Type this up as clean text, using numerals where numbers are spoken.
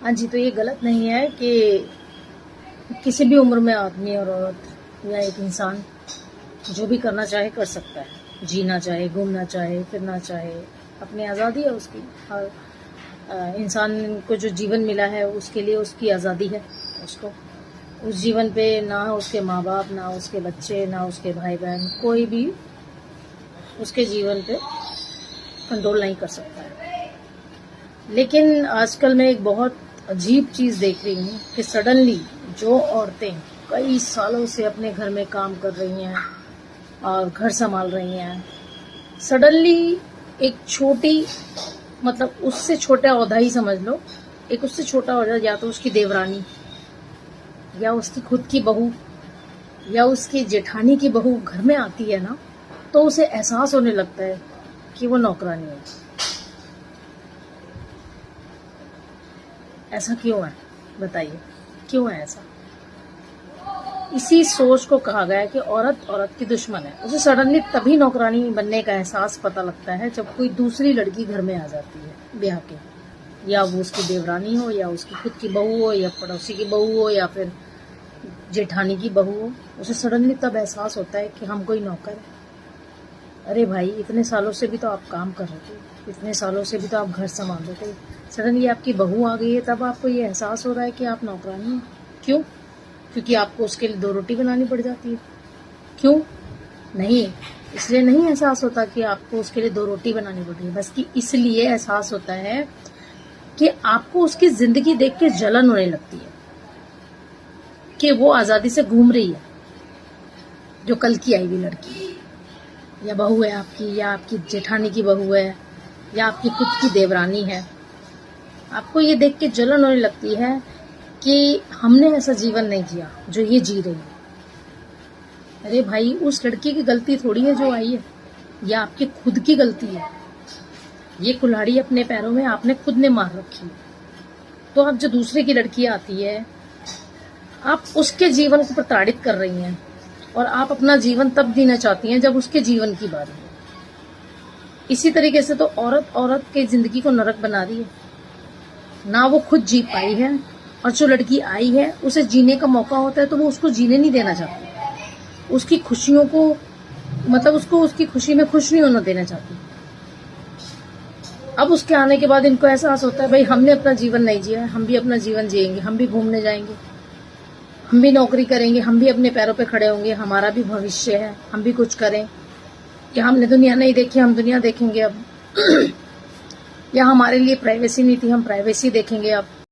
हाँ जी, तो ये गलत नहीं है कि किसी भी उम्र में आदमी और औरत या एक इंसान जो भी करना चाहे कर सकता है। जीना चाहे, घूमना चाहे, फिरना चाहे, अपनी आज़ादी है उसकी। हर इंसान को जो जीवन मिला है उसके लिए उसकी आज़ादी है। उसको उस जीवन पे ना उसके माँ बाप, ना उसके बच्चे, ना उसके भाई बहन, कोई भी उसके जीवन पे कंट्रोल नहीं कर सकता है। लेकिन आजकल मैं एक बहुत अजीब चीज़ देख रही हूँ कि सडनली जो औरतें कई सालों से अपने घर में काम कर रही हैं और घर संभाल रही हैं, सडनली एक छोटी, मतलब उससे छोटा औहदा ही समझ लो, एक उससे छोटा औहदा, या तो उसकी देवरानी या उसकी खुद की बहू या उसकी जेठानी की बहू घर में आती है ना, तो उसे एहसास होने लगता है कि वो नौकरानी है। ऐसा क्यों है बताइए, क्यों है ऐसा? इसी सोच को कहा गया है कि औरत औरत की दुश्मन है। उसे सडनली तभी नौकरानी बनने का एहसास पता लगता है जब कोई दूसरी लड़की घर में आ जाती है ब्याह के, या वो उसकी देवरानी हो, या उसकी खुद की बहू हो, या पड़ोसी की बहू हो, या फिर जेठानी की बहू हो। उसे सडनली तब एहसास होता है कि हम कोई नौकर है। अरे भाई, इतने सालों से भी तो आप काम कर रहे थे, इतने सालों से भी तो आप घर संभाल रहे थे, सडनली आपकी बहू आ गई है, तब आपको ये एहसास हो रहा है कि आप नौकरानी हैं। क्यों? क्योंकि आपको उसके लिए 2 रोटी बनानी पड़ जाती है। क्यों? नहीं, इसलिए नहीं एहसास होता कि आपको उसके लिए 2 रोटी बनानी पड़ रही है, बस कि इसलिए एहसास होता है कि आपको उसकी जिंदगी देख के जलन होने लगती है कि वो आज़ादी से घूम रही है, जो कल की आई हुई लड़की या बहू है आपकी, या आपकी जेठानी की बहू है, या आपकी खुद की देवरानी है। आपको ये देख के जलन होने लगती है कि हमने ऐसा जीवन नहीं जिया जो ये जी रही है। अरे भाई, उस लड़की की गलती थोड़ी है जो आई है, या आपकी खुद की गलती है। ये कुल्हाड़ी अपने पैरों में आपने खुद ने मार रखी है। तो अब जो दूसरे की लड़की आती है, आप उसके जीवन को प्रताड़ित कर रही हैं, और आप अपना जीवन तब जीना चाहती हैं जब उसके जीवन की बारी है। इसी तरीके से तो औरत औरत के जिंदगी को नरक बना रही है। ना वो खुद जी पाई है, और जो लड़की आई है उसे जीने का मौका होता है तो वो उसको जीने नहीं देना चाहती। उसकी खुशियों को, मतलब उसको उसकी खुशी में खुश नहीं होना देना चाहती। अब उसके आने के बाद इनको एहसास होता है, भाई हमने अपना जीवन नहीं जिया है, हम भी अपना जीवन जिएंगे, हम भी घूमने जाएंगे, हम भी नौकरी करेंगे, हम भी अपने पैरों पे खड़े होंगे, हमारा भी भविष्य है, हम भी कुछ करें। या हमने दुनिया नहीं देखी, हम दुनिया देखेंगे अब। या हमारे लिए प्राइवेसी नहीं थी, हम प्राइवेसी देखेंगे अब।